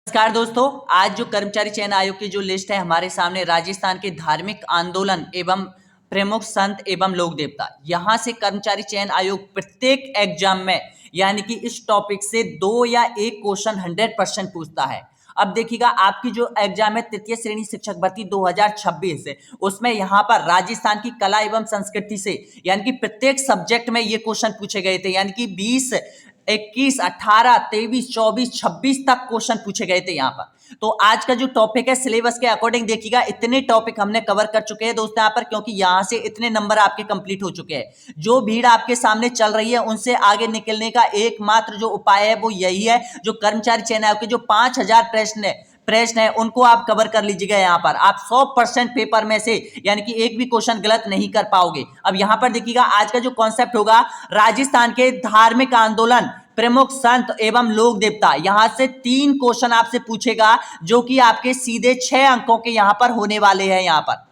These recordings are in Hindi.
नमस्कार दोस्तों, आज जो कर्मचारी चयन आयोग की जो लिस्ट है हमारे सामने, राजस्थान के धार्मिक आंदोलन एवं प्रमुख संत एवं लोक देवता, यहाँ से कर्मचारी चयन आयोग प्रत्येक एग्जाम में यानी कि इस टॉपिक से 2 या 1 क्वेश्चन 100% पूछता है। अब देखिएगा, आपकी जो एग्जाम है तृतीय श्रेणी शिक्षक भर्ती 2026 से, उसमें यहाँ पर राजस्थान की कला एवं संस्कृति से यानी कि प्रत्येक सब्जेक्ट में ये क्वेश्चन पूछे गए थे। यानी कि 20, 21, 18, 23, 24, 26 तक क्वेश्चन पूछे गए थे यहाँ पर। तो आज का जो टॉपिक है सिलेबस के अकॉर्डिंग देखिएगा, इतने टॉपिक हमने कवर कर चुके हैं दोस्तों यहाँ पर, क्योंकि यहाँ से इतने नंबर आपके कंप्लीट हो चुके हैं। जो भीड़ आपके सामने चल रही है उनसे आगे निकलने का एकमात्र जो उपाय है वो यही है, जो कर्मचारी चयन आयोग के जो 5000 प्रश्न है उनको आप कवर कर लीजिएगा। यहाँ पर आप 100% पेपर में से यानी कि एक भी क्वेश्चन गलत नहीं कर पाओगे। अब यहाँ पर देखिएगा, आज का जो कॉन्सेप्ट होगा, राजस्थान के धार्मिक आंदोलन, प्रमुख संत एवं लोक देवता, यहां से 3 क्वेश्चन आपसे पूछेगा, जो कि आपके सीधे 6 अंकों के यहां पर होने वाले हैं। यहां पर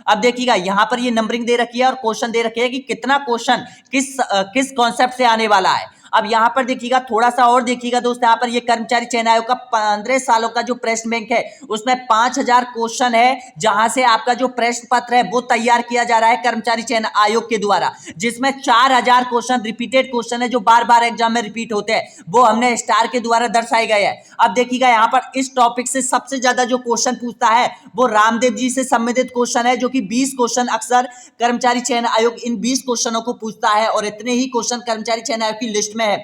अब देखिएगा, यहां पर ये नंबरिंग दे रखी है और क्वेश्चन दे रखे है कि कितना क्वेश्चन किस कॉन्सेप्ट से आने वाला है। अब यहां पर देखिएगा, थोड़ा सा और देखिएगा दोस्तों, यहां पर ये कर्मचारी चयन आयोग का 15 सालों का जो प्रश्न बैंक है उसमें 5000 क्वेश्चन है, जहां से आपका जो प्रश्न पत्र है वो तैयार किया जा रहा है कर्मचारी चयन आयोग के द्वारा, जिसमें 4000 क्वेश्चन रिपीटेड क्वेश्चन है जो बार बार एग्जाम में रिपीट होते हैं, वो हमने स्टार के द्वारा दर्शाए गए हैं। अब देखिएगा, यहाँ पर इस टॉपिक से सबसे ज्यादा जो क्वेश्चन पूछता है वो रामदेव जी से संबंधित क्वेश्चन है, जो कि 20 क्वेश्चन अक्सर कर्मचारी चयन आयोग इन 20 क्वेश्चनों को पूछता है, और इतने ही क्वेश्चन कर्मचारी चयन आयोग की लिस्ट में है।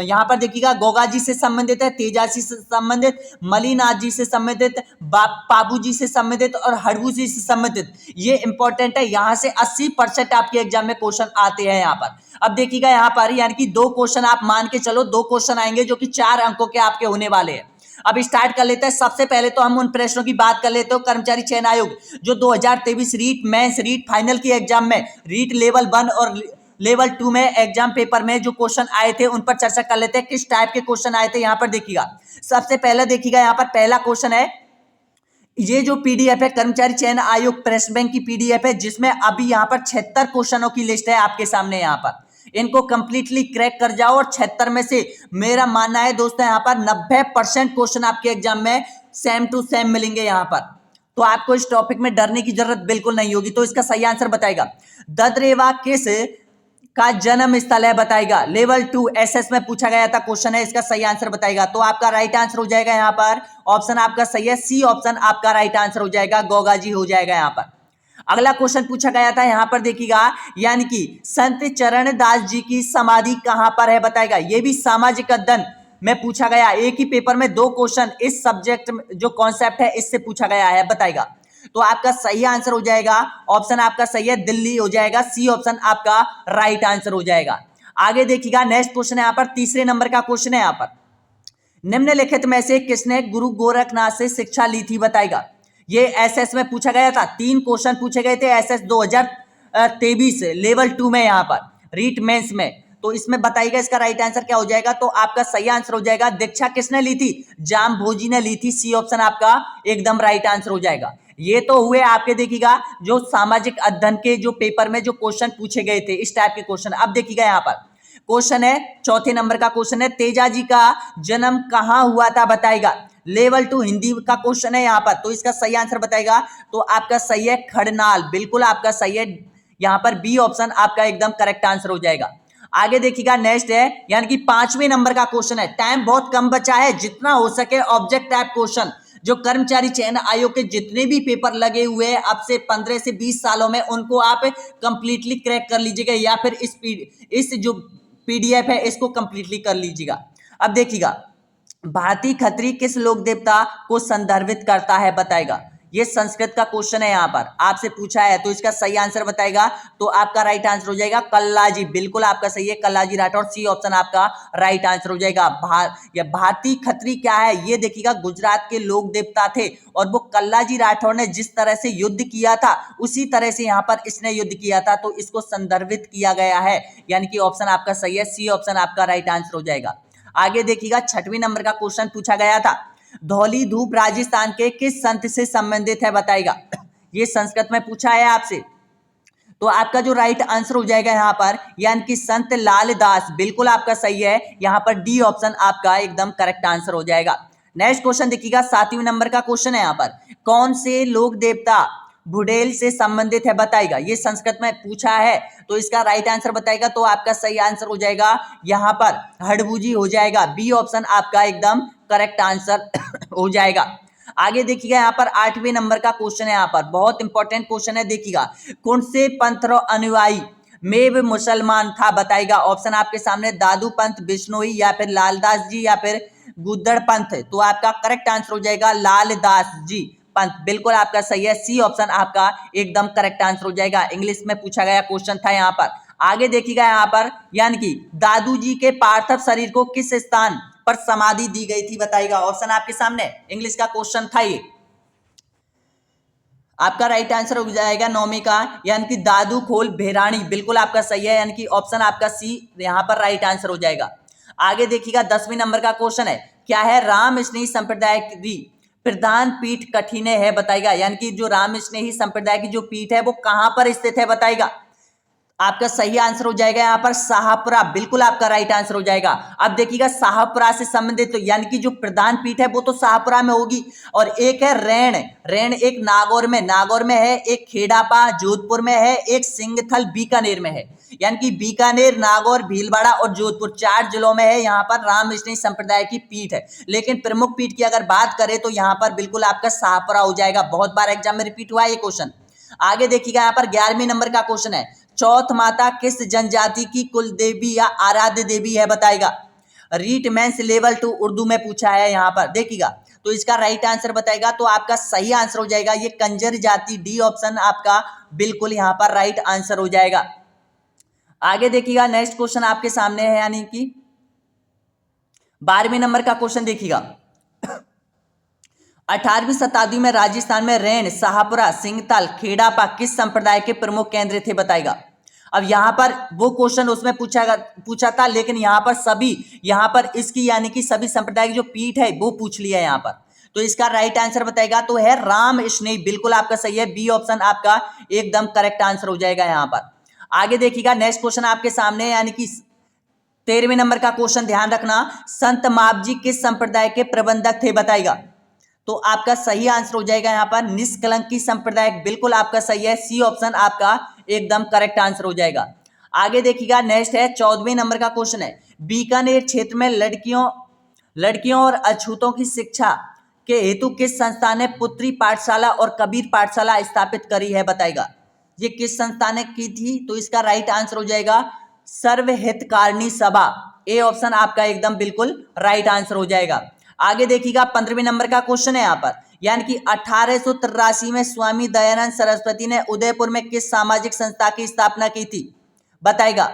यहां पर देखिएगा, गोगा जी से संबंधित है, तेजाजी से संबंधित, मलिनाथ जी से संबंधित, पाबू जी से संबंधित और हड़बू जी से संबंधित। ये इंपॉर्टेंट है, यहां से 80% आपके एग्जाम में क्वेश्चन आते हैं यहां पर। अब देखिएगा, यहां पर यानी कि 2 क्वेश्चन आप मान के चलो, 2 क्वेश्चन आएंगे जो कि 4 अंकों के आपके होने वाले हैं। अब स्टार्ट कर लेते हैं। सबसे पहले तो हम उन प्रश्नों की बात कर लेते हो, कर्मचारी चयन आयोग जो 2023 रीट मेंस रीट फाइनल की एग्जाम में रीट लेवल 1 और लेवल 2 में एग्जाम पेपर में जो क्वेश्चन आए थे उन पर चर्चा कर लेते हैं, किस टाइप के क्वेश्चन आए थे। यहां पर देखिएगा, सबसे पहले देखिएगा, यहां पर पहला क्वेश्चन है, ये जो पीडीएफ है कर्मचारी चयन आयोग प्रश्न बैंक की पीडीएफ है, जिसमें अभी यहां पर 76 क्वेश्चनों की लिस्ट है आपके सामने। यहां पर इनको कंप्लीटली क्रैक कर जाओ, और 76 में से मेरा मानना है दोस्तों यहां पर 90% क्वेश्चन आपके एग्जाम में सेम टू सेम मिलेंगे यहां पर। तो आपको इस टॉपिक में डरने की जरूरत बिल्कुल नहीं होगी। तो इसका सही आंसर बताएगा, ददरेवा किस का जन्म स्थल है, बताएगा। लेवल 2 एसएस में पूछा गया था क्वेश्चन है, इसका सही आंसर बताएगा। तो आपका राइट आंसर हो जाएगा यहां पर ऑप्शन आपका सही है, सी ऑप्शन आपका राइट आंसर हो जाएगा, गोगा जी हो जाएगा यहां पर। अगला क्वेश्चन पूछा गया था, यहां पर देखिएगा, यानी कि संत चरणदास जी की समाधि कहां पर है, बताएगा। यह भी सामाजिक अध्ययन में पूछा गया, एक ही पेपर में 2 क्वेश्चन इस सब्जेक्ट जो कॉन्सेप्ट है इससे पूछा गया है, बताएगा। तो आपका सही आंसर हो जाएगा, ऑप्शन आपका सही है, दिल्ली हो जाएगा, सी ऑप्शन आपका राइट आंसर हो जाएगा। आगे देखिएगा, नेक्स्ट क्वेश्चन है यहां पर, तीसरे नंबर का क्वेश्चन है यहां पर, निम्नलिखित में से किसने गुरु गोरखनाथ से शिक्षा ली थी, बताएगा। ये एसएस में पूछा गया था, 3 क्वेश्चन पूछे गए थे एसएस 2023 लेवल 2 में, यहां पर रीट मेंस में। तो इसमें बताइएगा इसका राइट आंसर क्या हो जाएगा। तो आपका सही आंसर हो जाएगा, दीक्षा किसने ली थी, जाम भोजी ने ली थी, सी ऑप्शन आपका एकदम राइट आंसर हो जाएगा। ये तो हुए आपके देखिएगा जो सामाजिक अध्ययन के जो पेपर में जो क्वेश्चन पूछे गए थे इस टाइप के क्वेश्चन। अब देखिएगा, यहां पर क्वेश्चन है, चौथे नंबर का क्वेश्चन है, तेजाजी का जन्म कहां हुआ था, बताएगा। लेवल 2 हिंदी का क्वेश्चन है यहां पर, तो इसका सही आंसर बताएगा। तो आपका सही है खड़नाल, बिल्कुल आपका सही है, यहां पर बी ऑप्शन आपका एकदम करेक्ट आंसर हो जाएगा। आगे देखिएगा, नेक्स्ट है, यानी कि 5वें नंबर का क्वेश्चन है। टाइम बहुत कम बचा है, जितना हो सके ऑब्जेक्ट टाइप क्वेश्चन जो कर्मचारी चयन आयोग के जितने भी पेपर लगे हुए हैं अब से 15 से 20 सालों में, उनको आप कंप्लीटली क्रैक कर लीजिएगा, या फिर इस जो पीडीएफ है इसको कंप्लीटली कर लीजिएगा। अब देखिएगा, भारतीय खत्री किस लोक देवता को संदर्भित करता है, बताएगा। ये संस्कृत का क्वेश्चन है, यहां पर आपसे पूछा है, तो इसका सही आंसर बताएगा। तो आपका राइट आंसर हो जाएगा कल्लाजी, बिल्कुल आपका सही है, कल्लाजी राठौर, सी ऑप्शन आपका राइट आंसर हो जाएगा। भारतीय खत्री क्या है, ये देखिएगा गुजरात के लोक देवता थे, और वो कल्लाजी राठौर ने जिस तरह से युद्ध किया था उसी तरह से यहाँ पर इसने युद्ध किया था, तो इसको संदर्भित किया गया है, यानी कि ऑप्शन आपका सही है, सी ऑप्शन आपका राइट आंसर हो जाएगा। आगे देखिएगा, 6वें नंबर का क्वेश्चन पूछा गया था, धौली धूप राजस्थान के किस संत से संबंधित है, बताएगा। ये संस्कृत में पूछा है आपसे, तो आपका जो राइट आंसर हो जाएगा यहां पर, यानी कि संत लाल दास, बिल्कुल आपका सही है, यहां पर डी ऑप्शन आपका एकदम करेक्ट आंसर हो जाएगा। नेक्स्ट क्वेश्चन देखिएगा 7वें नंबर का क्वेश्चन है यहाँ पर, कौन से लोक देवता बुडेल से संबंधित है बताएगा। ये संस्कृत में पूछा है तो इसका राइट आंसर बताएगा, तो आपका सही आंसर हो जाएगा यहाँ पर हड़बूजी हो जाएगा। बी ऑप्शन आपका एकदम करेक्ट आंसर हो जाएगा। आगे देखिएगा यहाँ पर 8वें नंबर का क्वेश्चन है, यहाँ पर बहुत इंपॉर्टेंट क्वेश्चन है, देखिएगा कौन से पंथ अनुयायी में मुसलमान था बताएगा। ऑप्शन आपके सामने, दादू पंथ, बिश्नोई, या फिर लालदास जी, या फिर गुद्दड़ पंथ। तो आपका करेक्ट आंसर हो जाएगा लालदास जी पंथ, बिल्कुल आपका सही है। सी ऑप्शन आपका एकदम करेक्ट आंसर हो जाएगा। इंग्लिश में पूछा गया क्वेश्चन था यहाँ पर। आगे देखिएगा यहाँ पर, यानी कि दादू जी के पार्थिव शरीर को किस स्थान पर समाधि दी गई थी बताइएगा। ऑप्शन आपके सामने, इंग्लिश का क्वेश्चन था ये। आपका राइट आंसर हो जाएगा 9वें का, यानी कि दादू खोल भेराणी, बिल्कुल आपका सही है, यानी कि ऑप्शन आपका सी यहाँ पर राइट आंसर हो जाएगा। आगे देखिएगा 10वें नंबर का क्वेश्चन है, क्या है राम स्नेही संप्रदाय की प्रधान पीठ कठिने है बताएगा। यानी कि जो राम स्नेही संप्रदाय की जो पीठ है वो कहां पर स्थित है बताएगा। आपका सही आंसर हो जाएगा यहाँ पर शाहपुरा, बिल्कुल आपका राइट आंसर हो जाएगा। अब देखिएगा शाहपुरा से संबंधित, तो यानी कि जो प्रधान पीठ है वो तो शाहपुरा में होगी, और एक है रैण, रैण एक नागौर में है, एक खेड़ापा जोधपुर में है, एक सिंगथल बीकानेर में है। यानी कि बीकानेर, नागौर, भीलवाड़ा और जोधपुर 4 जिलों में है यहाँ पर राम स्नेही संप्रदाय की पीठ है। लेकिन प्रमुख पीठ की अगर बात करें तो यहाँ पर बिल्कुल आपका शाहपुरा हो जाएगा। बहुत बार एग्जाम में रिपीट हुआ है ये क्वेश्चन। आगे देखिएगा यहाँ पर 11वें नंबर का क्वेश्चन है, चौथ माता किस जनजाति की कुल देवी या आराध्य देवी है बताएगा। रीट मेंस लेवल 2 उर्दू में पूछा है यहाँ पर, देखिएगा तो इसका राइट आंसर बताएगा, तो आपका सही आंसर हो जाएगा ये कंजर जाति, डी ऑप्शन आपका बिल्कुल यहाँ पर राइट आंसर हो जाएगा। आगे देखिएगा नेक्स्ट क्वेश्चन आपके सामने है, यानी कि 12वें नंबर का क्वेश्चन देखिएगा, 18वीं शताब्दी में राजस्थान में रैण, शाहपुरा, सिंगथल, खेड़ापा किस संप्रदाय के प्रमुख केंद्र थे बताएगा। अब यहाँ पर वो क्वेश्चन उसमें पूछा था, लेकिन यहाँ पर सभी, यहाँ पर इसकी यानी कि सभी संप्रदाय की जो पीठ है वो पूछ लिया है यहाँ पर। तो इसका राइट आंसर बताएगा तो है राम स्नेही, बिल्कुल आपका सही है। बी ऑप्शन आपका एकदम करेक्ट आंसर हो जाएगा यहाँ पर। आगे देखिएगा नेक्स्ट क्वेश्चन आपके सामने, यानी कि 13वें नंबर का क्वेश्चन, ध्यान रखना, संत मापजी किस संप्रदाय के प्रबंधक थे बताएगा। तो आपका सही आंसर हो जाएगा यहाँ पर निष्कलंकी संप्रदाय, बिल्कुल आपका सही है। सी ऑप्शन आपका एकदम करेक्ट आंसर हो जाएगा। आगे देखिएगा नेक्स्ट है 14वें नंबर का क्वेश्चन है, बीकानेर क्षेत्र में लड़कियों और अछूतों की शिक्षा के हेतु किस संस्था ने पुत्री पाठशाला और कबीर पाठशाला स्थापित करी है बताएगा। ये किस संस्था ने की थी, तो इसका राइट आंसर हो जाएगा सर्वहितकारिणी सभा, ए ऑप्शन आपका एकदम बिल्कुल राइट आंसर हो जाएगा। आगे देखिएगा 15वें नंबर का क्वेश्चन है यहाँ पर, यानी कि 1883 में स्वामी दयानंद सरस्वती ने उदयपुर में किस सामाजिक संस्था की स्थापना की थी बताएगा।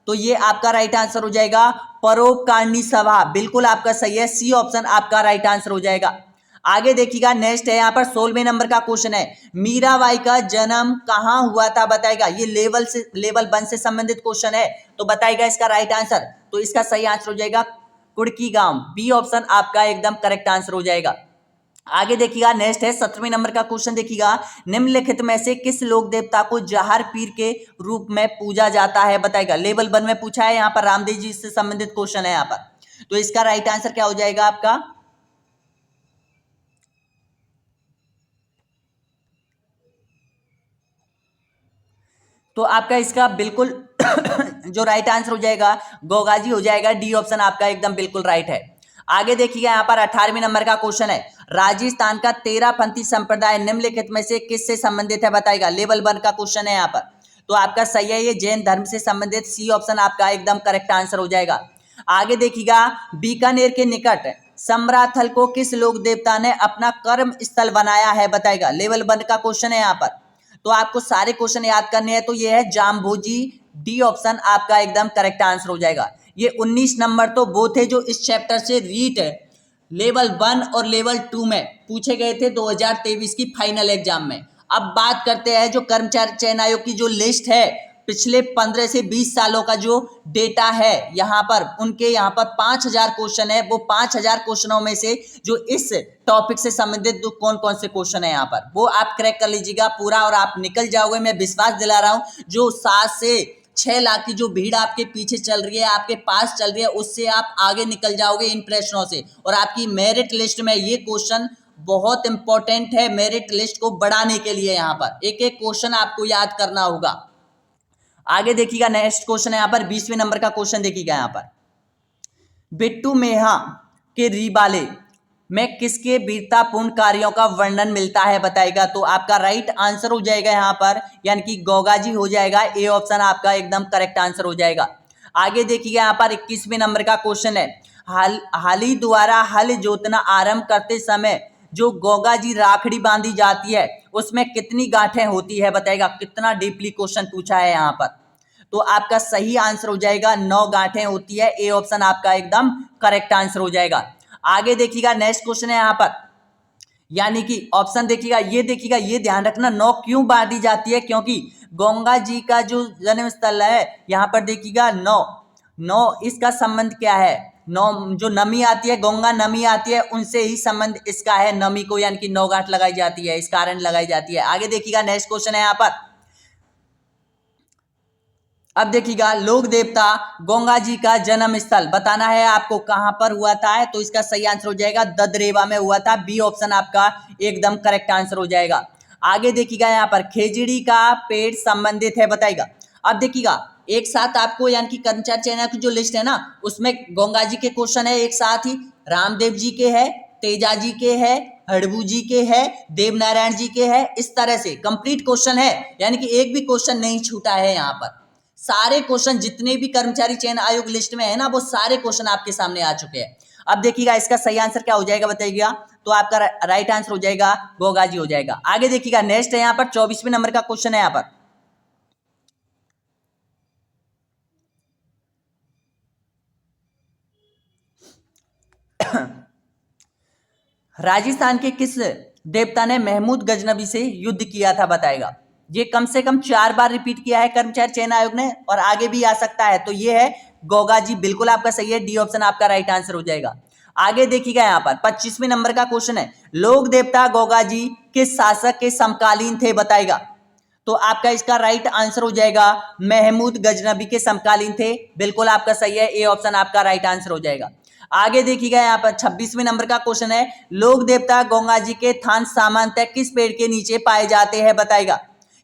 तो ये आपका राइट आंसर हो जाएगा परोपकारिणी सभा, बिल्कुल आपका सही है। सी ऑप्शन आपका राइट आंसर हो जाएगा। आगे देखिएगा नेक्स्ट है यहाँ पर 16वें नंबर का क्वेश्चन है, मीराबाई का जन्म कहाँ हुआ था बताएगा। ये लेवल 1 से संबंधित क्वेश्चन है, तो बताएगा इसका राइट आंसर। तो इसका सही आंसर हो जाएगा कुड़की गांव, बी ऑप्शन आपका एकदम करेक्ट आंसर हो जाएगा। आगे देखिएगा नेक्स्ट है 17वें नंबर का क्वेश्चन, देखिएगा निम्नलिखित में से किस लोक देवता को जहर पीर के रूप में पूजा जाता है बताएगा। लेवल 1 में पूछा है यहाँ पर, रामदेव जी से संबंधित क्वेश्चन है यहाँ पर। तो इसका राइट आंसर क्या हो जाएगा आपका, तो आपका इसका बिल्कुल जो राइट आंसर हो जाएगा गोगाजी हो जाएगा, डी ऑप्शन आपका एकदम बिल्कुल राइट है। आगे देखिएगा यहाँ पर 18वें नंबर का क्वेश्चन है, राजस्थान का 13पंथी संप्रदाय निम्नलिखित में से किससे संबंधित है बताएगा। लेवल 1 का क्वेश्चन है यहाँ पर, तो आपका सही है ये जैन धर्म से संबंधित, सी ऑप्शन आपका एकदम करेक्ट आंसर हो जाएगा। आगे देखिएगा बीकानेर के निकट समराथल को किस लोक देवता ने अपना कर्म स्थल बनाया है बताएगा। लेवल 1 का क्वेश्चन है यहाँ पर, तो आपको सारे क्वेश्चन याद करने हैं, तो ये है जाम्भोजी, डी ऑप्शन आपका एकदम करेक्ट आंसर हो जाएगा। ये 19 नंबर तो वो थे जो इस चैप्टर से रीट लेवल 1 और लेवल 2 में पूछे गए थे 2023 की फाइनल एग्जाम में। अब बात करते हैं जो कर्मचारी चयन आयोग की जो लिस्ट है पिछले 15 से 20 सालों का जो डेटा है यहाँ पर, उनके यहाँ पर 5000 क्वेश्चन है। वो 5000 क्वेश्चनों में से जो इस टॉपिक से संबंधित जो कौन कौन से क्वेश्चन है यहाँ पर, वो आप क्रैक कर लीजिएगा पूरा और आप निकल जाओगे। मैं विश्वास दिला रहा हूँ जो 7 से 6 लाख की जो भीड़ आपके पीछे चल रही है, आपके पास चल रही है, उससे आप आगे निकल जाओगे इन प्रश्नों से। और आपकी मेरिट लिस्ट में ये क्वेश्चन बहुत इंपॉर्टेंट है, मेरिट लिस्ट को बढ़ाने के लिए। यहाँ पर एक एक क्वेश्चन आपको याद करना होगा। आगे देखिएगा, नेक्स्ट क्वेश्चन है यहाँ पर 20वें नंबर का क्वेश्चन देखिएगा। यहाँ पर बिट्टू मेहा के रिबाले में किसके वीरतापूर्ण कार्यों का वर्णन मिलता है बताएगा। तो आपका राइट आंसर हो जाएगा यहाँ पर, यानी कि गोगाजी हो जाएगा। ए ऑप्शन आपका एकदम करेक्ट आंसर हो जाएगा। आगे देखिएगा, यहाँ पर 21वें नंबर का क्वेश्चन है, हाली द्वारा हल जोतना आरंभ करते समय जो गोगाजी राखड़ी बांधी जाती है उसमें कितनी गांठें होती है बताएगा। कितना डीपली क्वेश्चन पूछा है यहाँ पर। तो आपका सही आंसर हो जाएगा 9 गांठें होती है। ए ऑप्शन आपका एकदम करेक्ट आंसर हो जाएगा। आगे देखिएगा, नेक्स्ट क्वेश्चन है यहाँ पर, यानी कि ऑप्शन देखिएगा, ये ध्यान रखना 9 क्यों बांधी जाती है, क्योंकि गंगा जी का जो जन्म स्थल है यहाँ पर देखिएगा 9 इसका संबंध क्या है, 9 जो नमी आती है, गंगा नमी आती है, उनसे ही संबंध इसका है। नमी को यानी कि 9 गांठ लगाई जाती है, इस कारण लगाई जाती है। आगे देखिएगा, नेक्स्ट क्वेश्चन है यहाँ पर, अब देखिएगा, लोक देवता गंगा जी का जन्म स्थल बताना है आपको कहां पर हुआ था। तो इसका सही आंसर हो जाएगा ददरेवा में हुआ था। बी ऑप्शन आपका एकदम करेक्ट आंसर हो जाएगा। आगे देखिएगा, यहाँ पर खेजड़ी का पेड़ संबंधित है बताएगा। अब देखिएगा, एक साथ आपको यानी कि कर्मचारी चयन की जो लिस्ट है ना, उसमें गंगा जी के क्वेश्चन है, एक साथ ही रामदेव जी के है, तेजा जी के है, हड़बू जी के है, देवनारायण जी के है। इस तरह से कंप्लीट क्वेश्चन है, यानी कि एक भी क्वेश्चन नहीं छूटा है। यहाँ पर सारे क्वेश्चन जितने भी कर्मचारी चयन आयोग लिस्ट में है ना, वो सारे क्वेश्चन आपके सामने आ चुके हैं। अब देखिएगा, इसका सही आंसर क्या हो जाएगा बताइएगा। तो आपका राइट आंसर हो जाएगा गोगाजी हो जाएगा। आगे देखिएगा, नेक्स्ट है यहाँ पर 24वें नंबर का क्वेश्चन है। यहाँ पर राजस्थान के किस देवता ने महमूद गजनबी से युद्ध किया था बताएगा। ये कम से कम 4 बार रिपीट किया है कर्मचारी चयन आयोग ने, और आगे भी आ सकता है। तो ये है गोगाजी, बिल्कुल आपका सही है। डी ऑप्शन आपका राइट आंसर हो जाएगा। आगे देखिएगा, यहाँ पर 25वें नंबर का क्वेश्चन है, लोक देवता गोगाजी किस शासक के समकालीन थे बताएगा। तो आपका इसका राइट आंसर हो जाएगा महमूद गजनबी के समकालीन थे। बिल्कुल आपका सही है। ए ऑप्शन आपका राइट आंसर हो जाएगा। आगे देखिएगा, यहाँ पर 26वें नंबर का क्वेश्चन है, लोक देवता गंगा जी के थान सामान्यतः किस पेड़ के नीचे पाए जाते हैं बताएगा।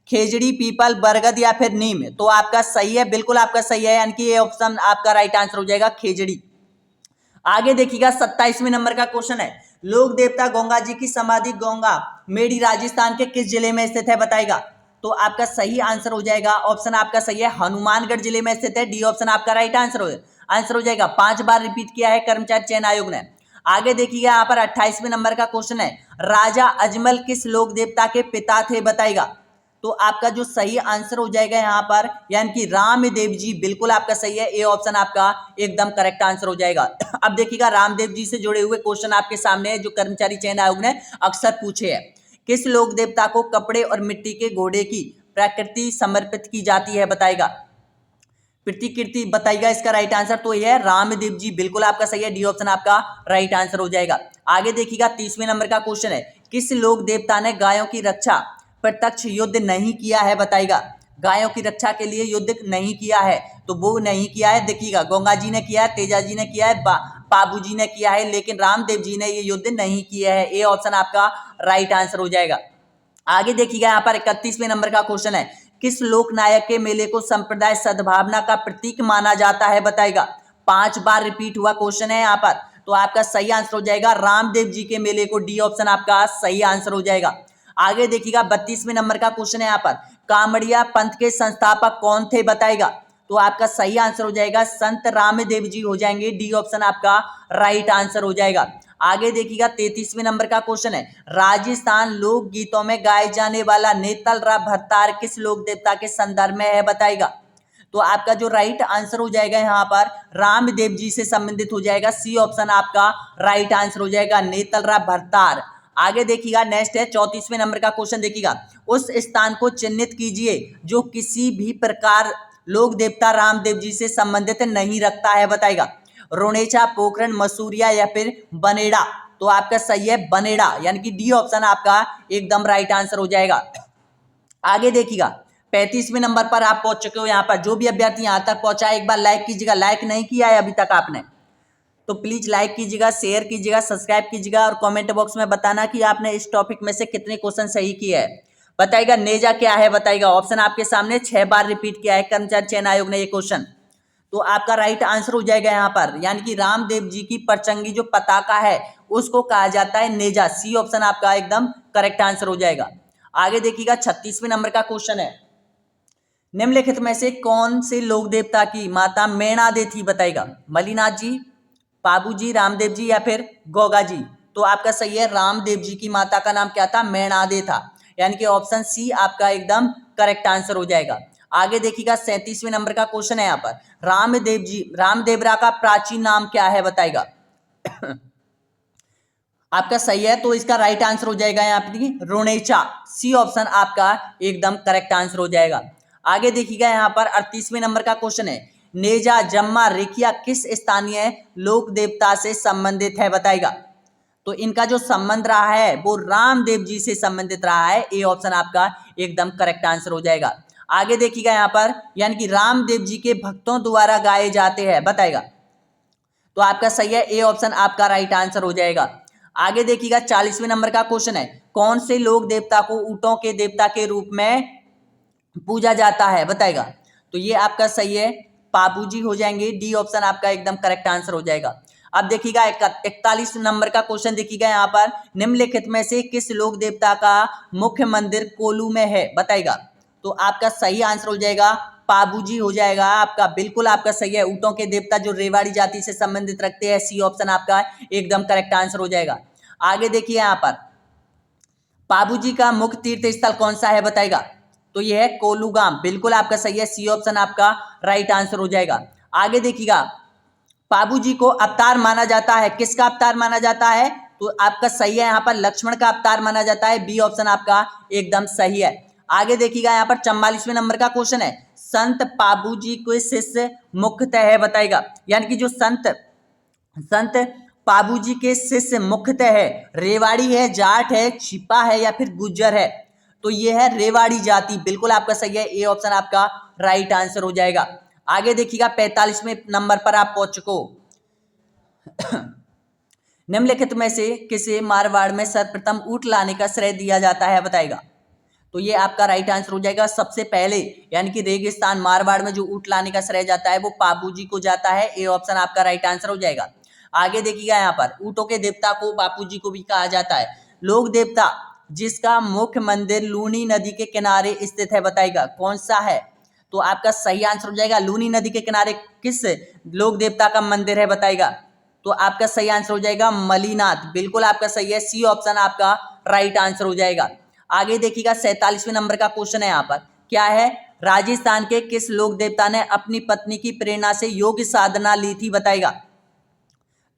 खेजड़ी, पीपल, बरगद या फिर नीम। तो आपका सही है, बिल्कुल आपका सही है, यानी कि ये ऑप्शन आपका राइट आंसर हो जाएगा खेजड़ी। आगे देखिएगा, 27वें नंबर का क्वेश्चन है, लोक देवता गंगा जी की समाधि गंगा मेड़ी राजस्थान के किस जिले में स्थित है बताएगा। तो आपका सही आंसर हो जाएगा, ऑप्शन आपका सही है, हनुमानगढ़ जिले में स्थित है। डी ऑप्शन आपका राइट आंसर हो जाएगा। 5 बार रिपीट किया है कर्मचारी चयन आयोग ने। आगे देखिएगा, यहाँ पर 28वें नंबर का क्वेश्चन है, राजा अजमल किस लोक देवता के पिता थे बताएगा। तो आपका जो सही आंसर हो जाएगा यहाँ पर, यानी कि रामदेव जी, बिल्कुल आपका सही है। ए ऑप्शन आपका एकदम करेक्ट आंसर हो जाएगा। अब देखिएगा, रामदेव जी से जुड़े हुए क्वेश्चन आपके सामने है, जो कर्मचारी चयन आयोग ने अक्सर पूछे हैं। किस लोक देवता को कपड़े और मिट्टी के घोड़े की प्रकृति समर्पित की जाती है बताएगा। प्रतिकृति बताइएगा इसका राइट आंसर। तो यह है रामदेव जी, बिल्कुल आपका सही है। डी ऑप्शन आपका राइट आंसर हो जाएगा। आगे देखिएगा, 30वें नंबर का क्वेश्चन है, किस लोक देवता ने गायों की रक्षा प्रत्यक्ष युद्ध नहीं किया है बताएगा। गायों की रक्षा के लिए युद्ध नहीं किया है। तो वो नहीं किया है, देखिएगा, गंगा जी ने किया है, तेजा जी ने किया है, पाबू जी ने किया है, लेकिन रामदेव जी ने ये युद्ध नहीं किया है। ए ऑप्शन आपका राइट आंसर हो जाएगा। आगे देखिएगा, यहाँ पर 31वें नंबर का क्वेश्चन है, किस लोक नायक के मेले को संप्रदाय सद्भावना का प्रतीक माना जाता है बताएगा। 5 बार रिपीट हुआ क्वेश्चन है यहाँ पर। तो आपका सही आंसर हो जाएगा रामदेव जी के मेले को। डी ऑप्शन आपका सही आंसर हो जाएगा। आगे देखिएगा, 32वें नंबर का क्वेश्चन है यहाँ पर, कामड़िया पंथ के संस्थापक कौन थे बताएगा। तो आपका सही आंसर हो जाएगा संत रामदेव जी हो जाएंगे। डी ऑप्शन आपका राइट आंसर हो जाएगा। आगे देखिएगा, 33वें नंबर का क्वेश्चन है, राजस्थान लोक गीतों में गाए जाने वाला नेतल रा भरतार किस लोक देवता के संदर्भ में है बताएगा। तो आपका जो राइट आंसर हो जाएगा यहाँ पर रामदेव जी से संबंधित हो जाएगा। सी ऑप्शन आपका राइट आंसर हो जाएगा, नेतल रा भरतार। आगे देखिएगा, नेक्स्ट है 34वें नंबर का क्वेश्चन देखिएगा, उस स्थान को चिन्हित कीजिए जो किसी भी प्रकार लोक देवता रामदेव जी से संबंधित नहीं रखता है बताएगा। रोनेचा, पोखरण, मसूरिया या फिर बनेड़ा। तो आपका सही है बनेड़ा, यानी कि डी ऑप्शन आपका एकदम राइट आंसर हो जाएगा। आगे देखिएगा, 35वें नंबर पर आप पहुंच चुके हो। यहाँ पर जो भी अभ्यर्थी यहाँ तक पहुंचा है एक बार लाइक कीजिएगा, लाइक नहीं किया है अभी तक आपने तो प्लीज लाइक कीजिएगा, शेयर कीजिएगा, सब्सक्राइब कीजिएगा और कमेंट बॉक्स में बताना कि आपने इस टॉपिक में से कितने क्वेश्चन सही किए हैं। बताइएगा नेजा क्या है, बताइएगा। ऑप्शन आपके सामने 6 बार रिपीट किया है कर्मचारी चयन आयोग ने ये क्वेश्चन, तो आपका राइट आंसर हो जाएगा यहाँ पर, यानी कि रामदेव जी की परचंगी जो पताका है उसको कहा जाता है नेजा। सी ऑप्शन आपका एकदम करेक्ट आंसर हो जाएगा। आगे देखिएगा 36वें नंबर का क्वेश्चन है, निम्नलिखित में से कौन से लोक देवता की माता मेणादे थी, बताइएगा। मलिनाथ जी, पाबू जी, रामदेव जी या फिर गोगा जी। तो आपका सही है, रामदेव जी की माता का नाम क्या था, मेणादे था, यानी कि ऑप्शन सी आपका एकदम करेक्ट आंसर हो जाएगा। आगे देखिएगा 37वें नंबर का क्वेश्चन है यहाँ पर, रामदेवरा का प्राचीन नाम क्या है, बताइएगा। आपका सही है, तो इसका राइट आंसर हो जाएगा यहाँ पे रोनेचा। सी ऑप्शन आपका एकदम करेक्ट आंसर हो जाएगा। आगे देखिएगा यहाँ पर 38वें नंबर का क्वेश्चन है, नेजा जम्मा रेखिया किस स्थानीय लोक देवता से संबंधित है, बताएगा। तो इनका जो संबंध रहा है वो रामदेव जी से संबंधित रहा है। ए ऑप्शन आपका एकदम करेक्ट आंसर हो जाएगा। आगे देखिएगा यहाँ पर, यानी कि रामदेव जी के भक्तों द्वारा गाए जाते हैं, बताएगा। तो आपका सही है, ए ऑप्शन आपका राइट आंसर हो जाएगा। आगे देखिएगा 40वें नंबर का क्वेश्चन है, कौन से लोक देवता को ऊंटों के देवता के रूप में पूजा जाता है, बताएगा। तो ये आपका सही है, पाबू जी हो जाएंगे। डी ऑप्शन आपका एकदम करेक्ट आंसर हो जाएगा। अब देखिएगा 41 नंबर का क्वेश्चन देखिएगा यहाँ पर, निम्नलिखित में से किस लोक देवता का मुख्य मंदिर कोल्लू में है, बताएगा। तो आपका सही आंसर हो जाएगा पाबू जी हो जाएगा आपका, बिल्कुल आपका सही है। ऊंटों के देवता जो रेवाड़ी जाति से संबंधित रखते हैं, सी ऑप्शन आपका एकदम करेक्ट आंसर हो जाएगा। आगे देखिए यहाँ पर, पाबू जी का मुख्य तीर्थ स्थल कौन सा है, बताएगा। तो ये है कोलूगाम, बिल्कुल आपका सही है। सी ऑप्शन आपका राइट आंसर हो जाएगा। आगे देखिएगा, पाबू जी को अवतार माना जाता है, किसका अवतार माना जाता है, तो आपका सही है यहाँ पर लक्ष्मण का अवतार माना जाता है। बी ऑप्शन आपका एकदम सही है। आगे देखिएगा यहाँ पर 44वें नंबर का क्वेश्चन है, संत पाबू जी के शिष्य मुख्यतः है, बताएगा। यानी कि जो संत पाबू जी के शिष्य मुख्यतः है, रेवाड़ी है, जाट है, छिपा है या फिर गुज्जर है। तो ये है रेवाड़ी जाति, बिल्कुल आपका सही है। ए ऑप्शन आपका राइट आंसर हो जाएगा। आगे देखिएगा 45वें नंबर पर आप पहुंच चुको। निम्नलिखित में से किसे मारवाड़ में सर्वप्रथम ऊंट लाने का श्रेय दिया जाता है, बताएगा। तो ये आपका राइट आंसर हो जाएगा। सबसे पहले यानी कि रेगिस्तान मारवाड़ में जो ऊंट लाने का श्रेय जाता है वो पाबू जी को जाता है। ए ऑप्शन आपका राइट आंसर हो जाएगा। आगे देखिएगा यहाँ पर, ऊंटों के देवता को बापू जी को भी कहा जाता है। लोक देवता जिसका मुख्य मंदिर लूनी नदी के किनारे स्थित है, बताएगा कौन सा है। तो आपका सही आंसर हो जाएगा, लूनी नदी के किनारे किस लोक देवता का मंदिर है, बताएगा। तो आपका सही आंसर हो जाएगा मलिनाथ, बिल्कुल आपका सही है। सी ऑप्शन आपका राइट आंसर हो जाएगा। आगे देखिएगा 47वें नंबर का क्वेश्चन है यहाँ पर, क्या है, राजस्थान के किस लोक देवता ने अपनी पत्नी की प्रेरणा से योग साधना ली थी, बताएगा।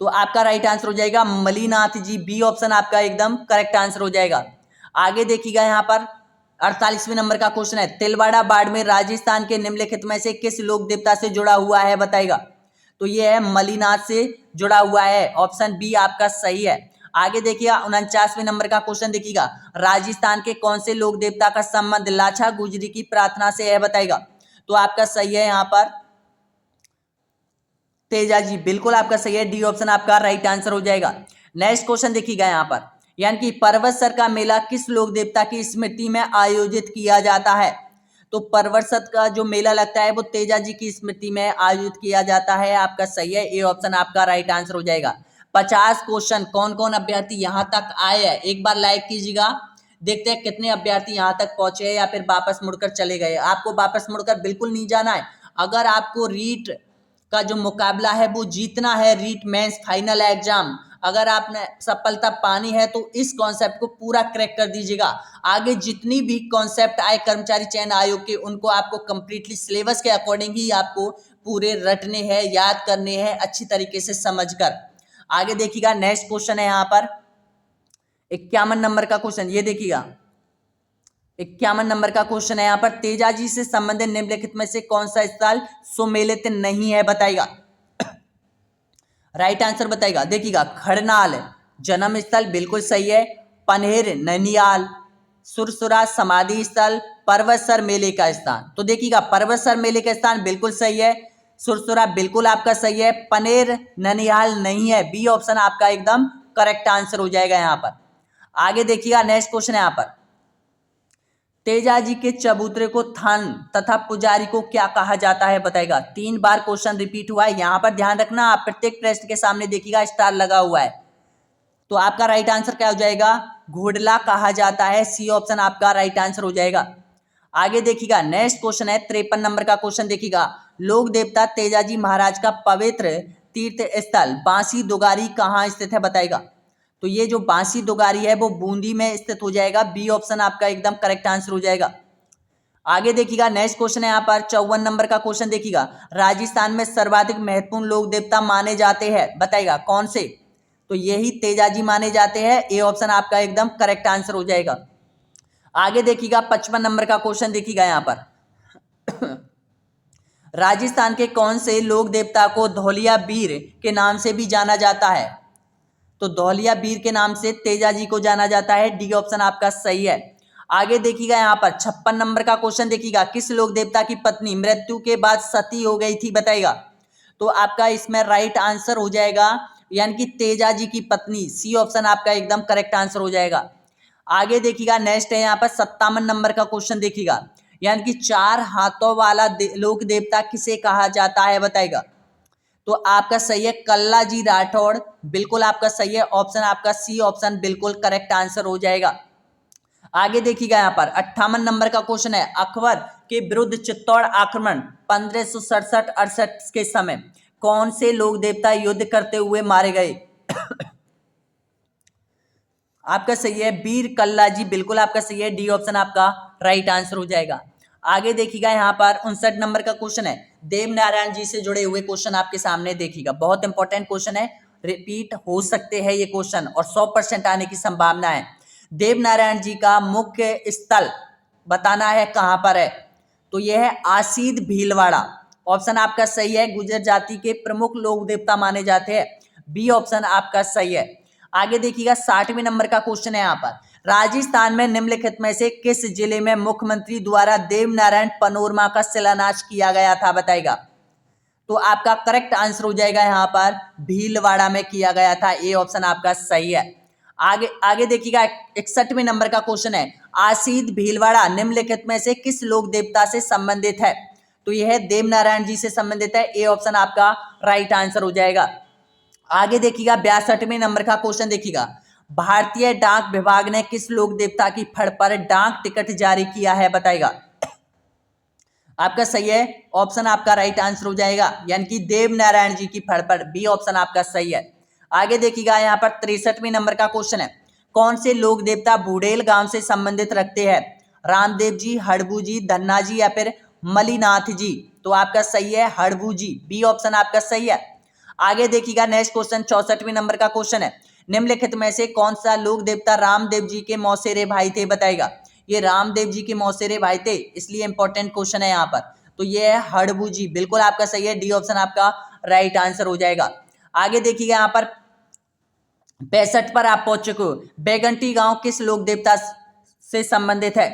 तो आपका राइट आंसर हो जाएगा मलिनाथ जी। बी ऑप्शन आपका एकदम करेक्ट आंसर हो जाएगा। आगे देखिएगा यहाँ पर 48वें नंबर का क्वेश्चन है, तिलवाड़ा बाड़मेर राजस्थान के निम्नलिखित में से किस लोक देवता से जुड़ा हुआ है, बताएगा। तो ये है मलिनाथ से जुड़ा हुआ है। ऑप्शन बी आपका सही है। आगे देखिएगा 49वें नंबर का क्वेश्चन देखिएगा, राजस्थान के कौन से लोक देवता का संबंध लाछा गुजरी की प्रार्थना से है, बताएगा। तो आपका सही है यहाँ पर तेजा जी, बिल्कुल आपका सही है। डी ऑप्शन आपका राइट आंसर हो जाएगा। नेक्स्ट क्वेश्चन देखिएगा यहाँ पर, यानी कि पर्वतसर का मेला किस लोक देवता की स्मृति में आयोजित किया जाता है। तो पर्वतसर का जो मेला लगता है वो तेजा जी की स्मृति में आयोजित किया जाता है। आपका सही है, ए ऑप्शन आपका राइट आंसर हो जाएगा। 50 क्वेश्चन, कौन कौन अभ्यर्थी यहाँ तक आए हैं एक बार लाइक कीजिएगा। देखते हैं कितने अभ्यर्थी यहाँ तक पहुंचे या फिर वापस मुड़कर चले गए। आपको वापस मुड़कर बिल्कुल नहीं जाना है। अगर आपको रीट का जो मुकाबला है वो जीतना है, रीट मेंस फाइनल एग्जाम, अगर आपने सफलता पानी है तो इस कॉन्सेप्ट को पूरा क्रैक कर दीजिएगा। आगे जितनी भी कॉन्सेप्ट आए कर्मचारी चयन आयोग के, उनको आपको कंप्लीटली सिलेबस के अकॉर्डिंग ही आपको पूरे रटने हैं, याद करने हैं अच्छी तरीके से समझकर। आगे देखिएगा नेक्स्ट क्वेश्चन है यहाँ पर 51 नंबर का क्वेश्चन, ये देखिएगा 51 नंबर का क्वेश्चन है यहाँ पर, तेजाजी से संबंधित निम्नलिखित में से कौन सा स्थल सुमेलित नहीं है, बताएगा। राइट आंसर बताएगा। देखिएगा खड़नाल जन्म स्थल बिल्कुल सही है, पनहेर नैनियाल, सुरसुरा समाधि स्थल, पर्वतसर मेले का स्थान। तो देखिएगा पर्वतसर मेले का स्थान बिल्कुल सही है, सुरसुरा बिल्कुल आपका सही है, पनेर ननिहाल नहीं है, बी ऑप्शन आपका एकदम करेक्ट आंसर हो जाएगा यहाँ पर। आगे देखिएगा नेक्स्ट क्वेश्चन है यहाँ पर, तेजाजी के चबूतरे को थान तथा पुजारी को क्या कहा जाता है बताएगा। 3 बार क्वेश्चन रिपीट हुआ है, यहां पर ध्यान रखना, आप प्रत्येक प्रश्न के सामने देखिएगा स्टार लगा हुआ है। तो आपका राइट आंसर क्या हो जाएगा, घोड़ला कहा जाता है, सी ऑप्शन आपका राइट आंसर हो जाएगा। आगे देखिएगा नेक्स्ट क्वेश्चन है 53 नंबर का क्वेश्चन देखिएगा, लोक देवता तेजाजी महाराज का पवित्र तीर्थ स्थल बांसी दुगारी कहाँ स्थित है बताएगा। तो ये जो बांसी दुगारी है वो बूंदी में स्थित हो जाएगा, बी ऑप्शन आपका एकदम करेक्ट आंसर हो जाएगा। आगे देखिएगा नेक्स्ट क्वेश्चन है यहाँ पर 54 नंबर का क्वेश्चन देखिएगा, राजस्थान में सर्वाधिक महत्वपूर्ण लोक देवता माने जाते हैं बताएगा कौन से। तो यही तेजाजी माने जाते हैं, ए ऑप्शन आपका एकदम करेक्ट आंसर हो जाएगा। आगे देखिएगा 55 नंबर का क्वेश्चन देखिएगा यहाँ पर राजस्थान के कौन से लोक देवता को धौलिया वीर के नाम से भी जाना जाता है। तो धौलिया वीर के नाम से तेजाजी को जाना जाता है, डी ऑप्शन आपका सही है। आगे देखिएगा यहाँ पर 56 नंबर का क्वेश्चन देखिएगा, किस लोक देवता की पत्नी मृत्यु के बाद सती हो गई थी बताएगा। तो आपका इसमें राइट आंसर हो जाएगा यानी कि तेजाजी की पत्नी, सी ऑप्शन आपका एकदम करेक्ट आंसर हो जाएगा। आगे देखिएगा नेक्स्ट है यहाँ पर 57 नंबर का क्वेश्चन देखिएगा, यानी कि 4 हाथों वाला लोक देवता किसे कहा जाता है बताएगा। तो आपका सही है कल्ला जी राठौड़, बिल्कुल आपका सही है, ऑप्शन आपका सी ऑप्शन बिल्कुल करेक्ट आंसर हो जाएगा। आगे देखिएगा यहाँ पर 58 नंबर का क्वेश्चन है, अकबर के विरुद्ध चित्तौड़ आक्रमण 1567-68 के समय कौन से लोक देवता युद्ध करते हुए मारे गए। आपका सही है वीर कल्ला जी, बिल्कुल आपका सही है, डी ऑप्शन आपका राइट आंसर हो जाएगा। आगे देखिएगा यहाँ पर 59 नंबर का क्वेश्चन है, देव नारायण जी से जुड़े हुए क्वेश्चन आपके सामने देखिएगा, बहुत इंपॉर्टेंट क्वेश्चन है, रिपीट हो सकते हैं ये क्वेश्चन और 100% आने की संभावना है। देव नारायण जी का मुख्य स्थल बताना है कहां पर है। तो यह है आसीद भीलवाड़ा, ऑप्शन आपका सही है, गुर्जर जाति के प्रमुख लोक देवता माने जाते हैं, बी ऑप्शन आपका सही है। आगे देखिएगा 60वें नंबर का क्वेश्चन है यहाँ पर, राजस्थान में निम्नलिखित में से किस जिले में मुख्यमंत्री द्वारा देव नारायण पनोरमा का शिलान्यास किया गया था बताएगा। तो आपका करेक्ट आंसर हो जाएगा यहाँ पर भीलवाड़ा में किया गया था, ए ऑप्शन आपका सही है। आगे देखिएगा 61वें नंबर का क्वेश्चन है, आसीद भीलवाड़ा निम्नलिखित में से किस लोक देवता से संबंधित है। तो यह देव नारायण जी से संबंधित है, ए ऑप्शन आपका राइट आंसर हो जाएगा। आगे देखिएगा 62वें नंबर का क्वेश्चन देखिएगा, भारतीय डाक विभाग ने किस लोक देवता की फड़ पर डाक टिकट जारी किया है बताएगा। आपका सही है, ऑप्शन आपका राइट आंसर हो जाएगा, यानी कि देव नारायण जी की फड़ पर, बी ऑप्शन आपका सही है। आगे देखिएगा यहाँ पर 63वें नंबर का क्वेश्चन है, कौन से लोक देवता बूढ़ेल गांव से संबंधित रखते हैं, रामदेव जी, हड़बू जी, धन्ना जी या फिर मलिनाथ जी। तो आपका सही है हड़बू जी, बी ऑप्शन आपका सही है। आगे देखिएगा नेक्स्ट क्वेश्चन 64वें नंबर का क्वेश्चन है, निम्नलिखित में से कौन सा लोक देवता रामदेव जी के मौसेरे भाई थे बताएगा। ये रामदेव जी के मौसेरे भाई थे, इसलिए इंपॉर्टेंट क्वेश्चन है यहाँ पर। तो ये है हड़बू जी, बिल्कुल आपका सही है, डी ऑप्शन आपका राइट आंसर हो जाएगा। आगे देखिएगा यहाँ पर 65 पर आप पहुंच चुके हो, बेगंटी गांव किस लोक देवता से संबंधित है।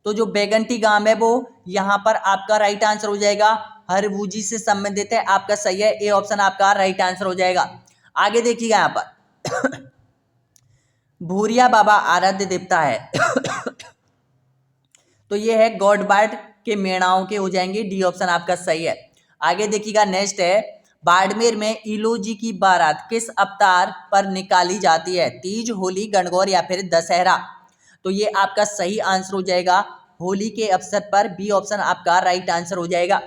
तो जो बेगंटी गांव है वो यहाँ पर आपका राइट आंसर हो जाएगा हरबूजी से संबंधित है, आपका सही है, ए ऑप्शन आपका राइट आंसर हो जाएगा। आगे देखिएगा यहाँ पर भूरिया बाबा आराध्य देवता है तो ये है गॉडबार्ड के मेणाओं के हो जाएंगे, डी ऑप्शन आपका सही है। आगे देखिएगा नेक्स्ट है, बाड़मेर में इलोजी की बारात किस अवतार पर निकाली जाती है, तीज, होली, गणगौर या फिर दशहरा। तो ये आपका सही आंसर हो जाएगा होली के अवसर पर, बी ऑप्शन आपका राइट आंसर हो जाएगा।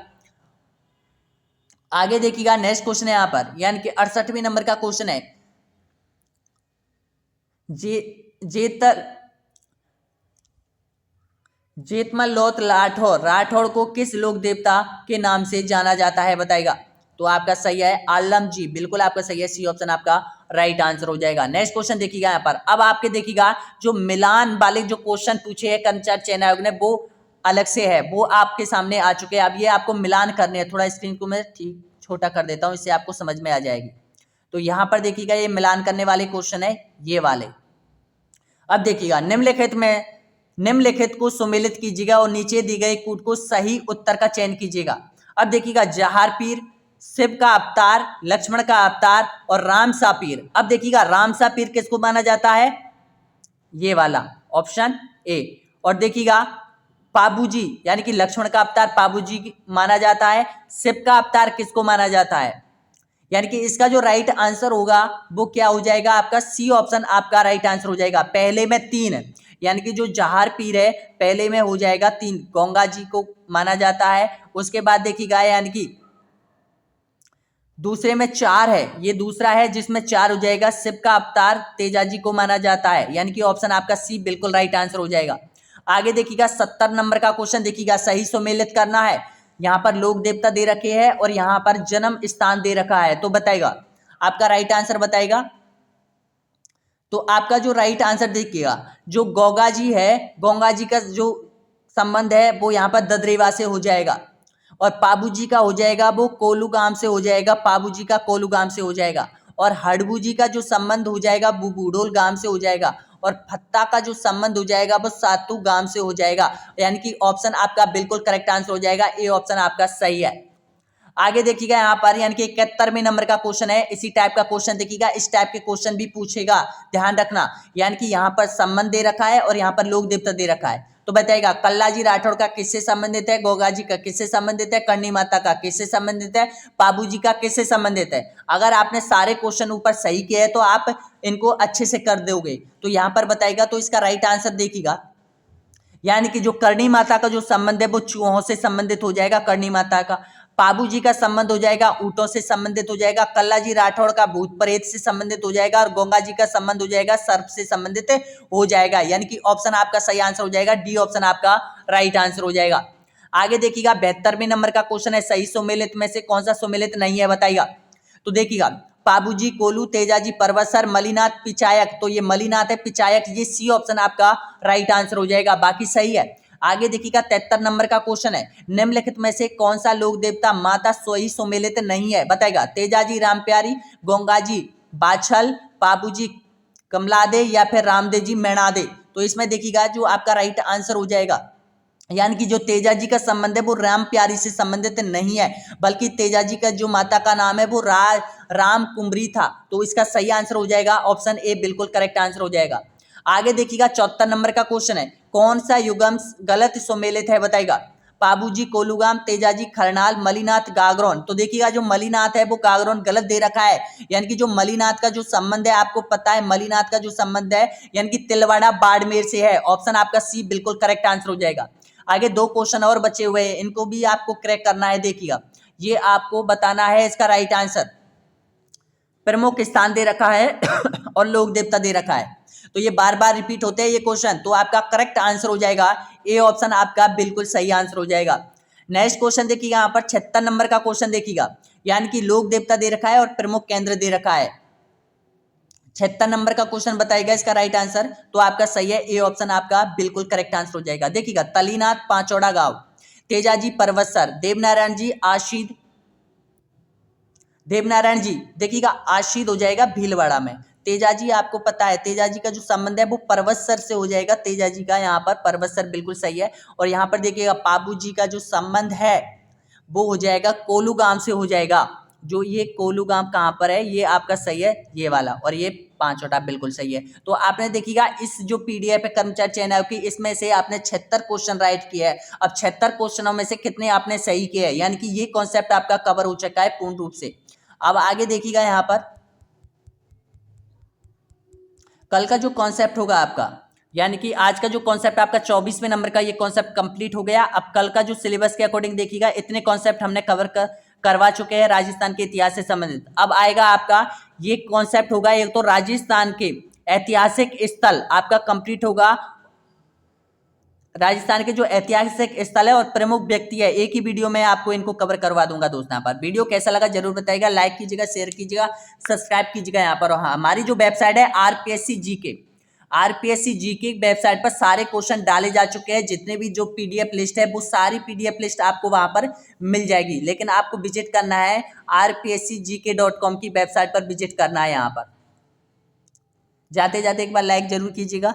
आगे देखिएगा नेक्स्ट क्वेश्चन है यहाँ पर, यानी कि 68वें नंबर का क्वेश्चन है, जेतमलोत राठौड़ को किस लोक देवता के नाम से जाना जाता है बताएगा। तो आपका सही है आलम जी, बिल्कुल आपका सही है, सी ऑप्शन आपका राइट आंसर हो जाएगा। नेक्स्ट क्वेश्चन देखिएगा यहाँ पर, अब आपके देखिएगा जो मिलान वाले जो क्वेश्चन पूछे हैं कर्मचारी चयन आयोग ने वो अलग से है, वो आपके सामने आ चुके हैं। अब ये आपको मिलान करने हैं, थोड़ा स्क्रीन को मैं ठीक छोटा कर देता हूँ, इससे आपको समझ में आ जाएगी। तो यहाँ पर देखिएगा ये मिलान करने वाले क्वेश्चन है ये वाले। अब देखिएगा निम्नलिखित में निम्नलिखित को सुमेलित कीजिएगा और नीचे दी गई कूट को सही उत्तर का चयन कीजिएगा। अब देखिएगा, जहार पीर, शिव का अवतार, लक्ष्मण का अवतार और राम सा पीर। अब देखिएगा, राम सा पीर किसको माना जाता है? ये वाला ऑप्शन ए। और देखिएगा, पाबूजी यानी कि लक्ष्मण का अवतार पाबूजी माना जाता है। शिव का अवतार किसको माना जाता है? यानी कि इसका जो राइट आंसर होगा वो क्या हो जाएगा? आपका सी ऑप्शन आपका राइट आंसर हो जाएगा। पहले में 3, यानी कि जो जहार पीर है पहले में हो जाएगा 3, गंगा जी को माना जाता है। उसके बाद देखिएगा, यानी कि दूसरे में 4 है, ये दूसरा है जिसमें 4 हो जाएगा। शिव का अवतार तेजाजी को माना जाता है, यानी कि ऑप्शन आपका सी बिल्कुल राइट आंसर हो जाएगा। आगे देखिएगा, 70 नंबर का क्वेश्चन देखिएगा, सही सुमेलित करना है। यहाँ पर लोक देवता दे रखे हैं और यहाँ पर जन्म स्थान दे रखा है, तो बताएगा आपका राइट आंसर बताएगा। तो आपका जो राइट आंसर देखिएगा, जो गंगा जी है, गंगा जी का जो संबंध है वो यहाँ पर ददरेवा से हो जाएगा और पाबूजी का हो जाएगा वो कोलू गांव से हो जाएगा, पाबूजी का कोलू गांव से हो जाएगा। और हड़बू जी का जो संबंध हो जाएगा वो बूढ़ोल गांव से हो जाएगा और फत्ता का जो संबंध हो जाएगा वो सातू गांव से हो जाएगा। यानी कि ऑप्शन आपका बिल्कुल करेक्ट आंसर हो जाएगा, ए ऑप्शन आपका सही है। आगे देखिएगा यहाँ पर, यानी कि 71वें नंबर का क्वेश्चन है। इसी टाइप का क्वेश्चन देखिएगा, इस टाइप के क्वेश्चन भी पूछेगा, ध्यान रखना। यानी कि यहाँ पर संबंध दे रखा है और यहाँ पर लोक देवता दे रखा है, तो बताएगा कल्लाजी राठौड़ का किससे संबंधित है, गोगा जी का किससे संबंधित है, करणी माता का किससे संबंधित है, पाबू जी का किससे संबंधित है। अगर आपने सारे क्वेश्चन ऊपर सही किए हैं तो आप इनको अच्छे से कर दोगे। तो यहाँ पर बताएगा, तो इसका राइट आंसर देखिएगा, यानी कि जो करणी माता का जो संबंध है वो चूहों से संबंधित हो जाएगा, करणी माता का। पाबू जी का संबंध हो जाएगा ऊंटों से संबंधित हो जाएगा। कल्ला जी राठौड़ का भूत प्रेत से संबंधित हो जाएगा और गंगा जी का संबंध हो जाएगा सर्प से संबंधित हो जाएगा। यानी कि ऑप्शन आपका सही आंसर हो जाएगा, डी ऑप्शन आपका राइट आंसर हो जाएगा। आगे देखिएगा, 72वें नंबर का क्वेश्चन है, सही सुमेलित में से कौन सा सुमेलित नहीं है बताइएगा। तो देखिएगा, पाबूजी, कोलू, तेजाजी, परवसर, मलिनाथ, पिचायक, तो ये मलिनाथ है, पिचायक ये सी ऑप्शन आपका राइट आंसर हो जाएगा, बाकी सही है। आगे देखिएगा, 73 नंबर का क्वेश्चन है, निम्नलिखित में से कौन सा लोक देवता माता सोई सुमेलित नहीं है बताएगा। तेजाजी राम प्यारी, गोंगाजी बाछल, पाबूजी कमलादे या फिर रामदेव जी मैणादे। तो इसमें देखिएगा जो आपका राइट आंसर हो जाएगा, यानी कि जो तेजाजी का संबंध है वो राम प्यारी से संबंधित नहीं है, बल्कि तेजाजी का जो माता का नाम है वो राम कुंवरी था। तो इसका सही आंसर हो जाएगा ऑप्शन ए बिल्कुल करेक्ट आंसर हो जाएगा। आगे देखिएगा, 74 नंबर का क्वेश्चन है, कौन सा युगम गलत सुमेलित है बताएगा। पाबूजी कोलूगाम, तेजाजी खरनाल, मलिनाथ गागरोन। तो देखिएगा, जो मलिनाथ है वो गागरोन गलत दे रखा है। यानी कि जो मलिनाथ का जो संबंध है, आपको पता है मलिनाथ का जो संबंध है यानी कि तिलवाड़ा बाड़मेर से है। ऑप्शन आपका सी बिल्कुल करेक्ट आंसर हो जाएगा। आगे 2 क्वेश्चन और बचे हुए हैं, इनको भी आपको क्रैक करना है। देखिएगा, ये आपको बताना है इसका राइट आंसर। प्रमुख स्थान दे रखा है और लोक देवता दे रखा है, तो ये बार बार रिपीट होते हैं ये क्वेश्चन, तो आपका करेक्ट आंसर हो जाएगा ए ऑप्शन आपका बिल्कुल सही आंसर हो जाएगा। नेक्स्ट क्वेश्चन देखिएगा, यहाँ पर 76 नंबर का क्वेश्चन देखिएगा, यानी कि लोक देवता दे रखा है और प्रमुख केंद्र दे रखा है। 76 नंबर का क्वेश्चन बताएगा इसका राइट आंसर, तो आपका सही है, ए ऑप्शन आपका बिल्कुल करेक्ट आंसर हो जाएगा। देखिएगा, तलीनाथ पांचौड़ा गांव, तेजाजी परवसर, देवनारायण जी आशीद, देवनारायण जी देखिएगा आशीद हो जाएगा भीलवाड़ा में। तेजाजी आपको पता है तेजाजी का जो संबंध है वो परवसर से हो जाएगा, तेजाजी का यहाँ पर परवसर बिल्कुल सही है। और यहाँ पर देखिएगा, पाबू जी का जो संबंध है वो हो जाएगा कोलू गांव से हो जाएगा। जो ये कोलू गांव कहाँ पर है, ये आपका सही है ये वाला, और ये पांचोटा बिल्कुल सही है। तो आपने देखिएगा, इस जो पीडीएफ है कर्मचारी चयन आयोग की, इसमें से आपने 76 क्वेश्चन राइट किया है। अब 76 क्वेश्चनों में से कितने आपने सही किए हैं, यानी कि ये कॉन्सेप्ट आपका कवर हो चुका है पूर्ण रूप से। अब आगे देखिएगा, यहाँ पर कल का जो कॉन्सेप्ट होगा आपका, यानी कि आज का जो कॉन्सेप्ट आपका 24वें नंबर का ये कॉन्सेप्ट कंप्लीट हो गया। अब कल का जो सिलेबस के अकॉर्डिंग देखिएगा, इतने कॉन्सेप्ट हमने कवर करवा चुके हैं राजस्थान के इतिहास से संबंधित। अब आएगा आपका ये कॉन्सेप्ट होगा, एक तो राजस्थान के ऐतिहासिक स्थल आपका कंप्लीट होगा, राजस्थान के जो ऐतिहासिक स्थल है और प्रमुख व्यक्ति है, एक ही वीडियो में आपको इनको कवर करवा दूंगा दोस्तों। यहाँ पर वीडियो कैसा लगा जरूर बताइएगा, लाइक कीजिएगा, शेयर कीजिएगा, सब्सक्राइब कीजिएगा यहाँ पर। हाँ, हमारी जो वेबसाइट है आरपीएससी जीके वेबसाइट पर सारे क्वेश्चन डाले जा चुके हैं। जितने भी जो पीडीएफ लिस्ट है वो सारी पीडीएफ लिस्ट आपको वहां पर मिल जाएगी, लेकिन आपको विजिट करना है rpscgk.com की वेबसाइट पर विजिट करना है। यहाँ पर जाते जाते एक बार लाइक जरूर कीजिएगा।